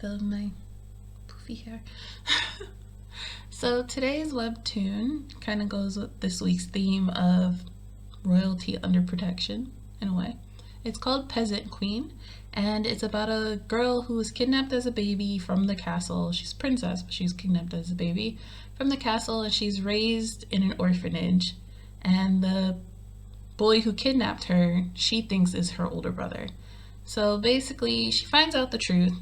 still in my poofy hair. So today's webtoon kind of goes with this week's theme of royalty under protection, in a way. It's called Peasant Queen, and it's about a girl who was kidnapped as a baby from the castle. She's a princess, but she's kidnapped as a baby from the castle, and she's raised in an orphanage. And the boy who kidnapped her, she thinks is her older brother. So basically, she finds out the truth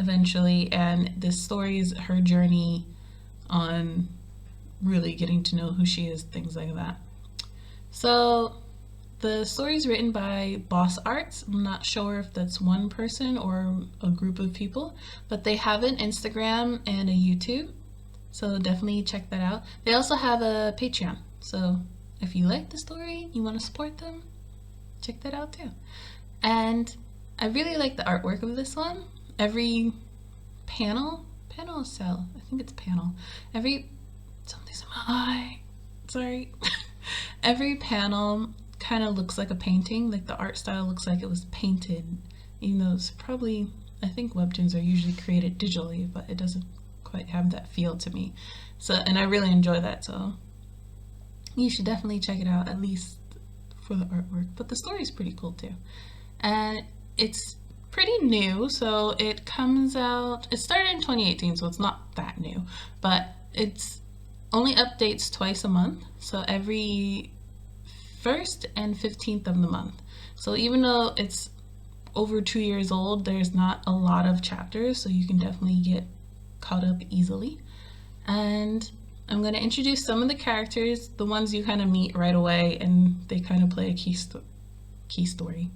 eventually, and this story is her journey on really getting to know who she is, things like that. So the story is written by BossArts. I'm not sure if that's one person or a group of people, but they have an Instagram and a YouTube, so definitely check that out. They also have a Patreon, so if you like the story, you want to support them, check that out too. And I really like the artwork of this one. Every panel is cell. I think it's panel. Something's in my eye. Sorry. Every panel kind of looks like a painting. Like the art style looks like it was painted, even though it's probably, I think webtoons are usually created digitally, but it doesn't quite have that feel to me. So, and I really enjoy that, so you should definitely check it out, at least for the artwork. But the story is pretty cool too. And it's pretty new, so it started in 2018, so it's not that new, but it's only updates twice a month, so every 1st and 15th of the month. So even though it's over 2 years old, there's not a lot of chapters, so you can definitely get caught up easily. And I'm going to introduce some of the characters, the ones you kind of meet right away, and they kind of play a key story.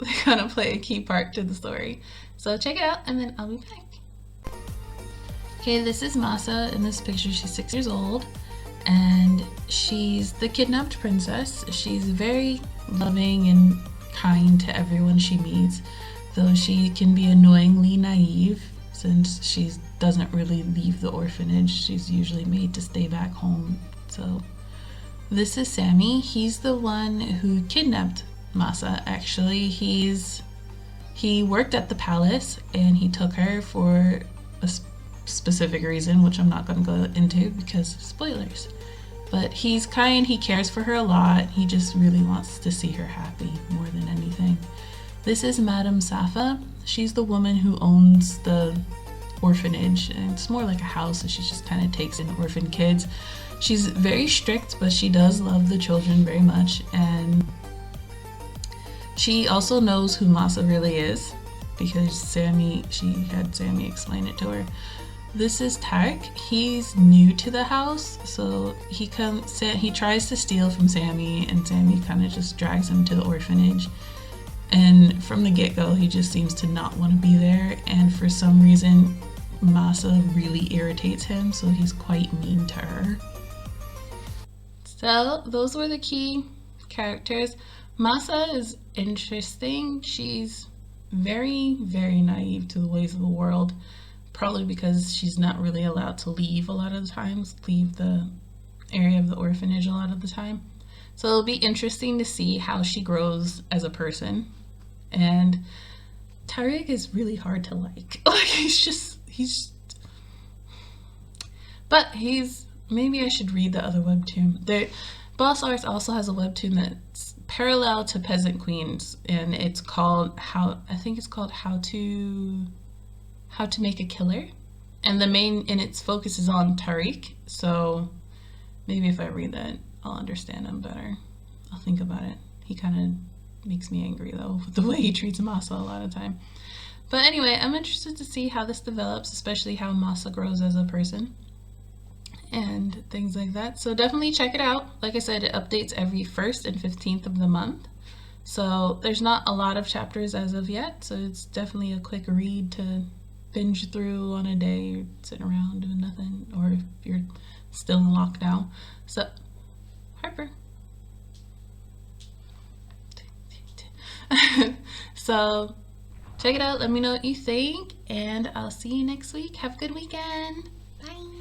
They kind of play a key part to the story. So check it out, and then I'll be back. Okay, this is Masa. In this picture, she's 6 years old, and she's the kidnapped princess. She's very loving and kind to everyone she meets, though she can be annoyingly naive since she doesn't really leave the orphanage. She's usually made to stay back home. So this is Sammy. He's the one who kidnapped Masa. Actually, he worked at the palace, and he took her for a specific reason, which I'm not going to go into because spoilers. But he's kind, he cares for her a lot. He just really wants to see her happy more than anything. This is Madame Safa. She's the woman who owns the orphanage, and it's more like a house, so she just kind of takes in orphan kids. She's very strict, but she does love the children very much, and she also knows who Masa really is because she had Sammy explain it to her. This is Tarek. He's new to the house, so he tries to steal from Sammy, and Sammy kind of just drags him to the orphanage. And from the get-go, he just seems to not want to be there, and for some reason, Masa really irritates him, so he's quite mean to her. So those were the key characters. Masa is interesting. She's very, very naive to the ways of the world, probably because she's not really allowed to leave a lot of the times, leave the area of the orphanage a lot of the time. So it'll be interesting to see how she grows as a person. And Tariq is really hard to like. Maybe I should read the other webtoon. BossArts also has a webtoon that's parallel to Peasant Queen's, and it's called How to Make a Killer, and its focus is on Tariq. So maybe if I read that, I'll understand him better. I'll think about it. He kind of makes me angry though with the way he treats Masa a lot of the time. But anyway, I'm interested to see how this develops, especially how Masa grows as a person and things like that. So definitely check it out. Like I said, it updates every 1st and 15th of the month. So there's not a lot of chapters as of yet, so it's definitely a quick read to binge through on a day. You're sitting around doing nothing, or if you're still in lockdown. So Harper. So check it out, let me know what you think, and I'll see you next week. Have a good weekend. Bye.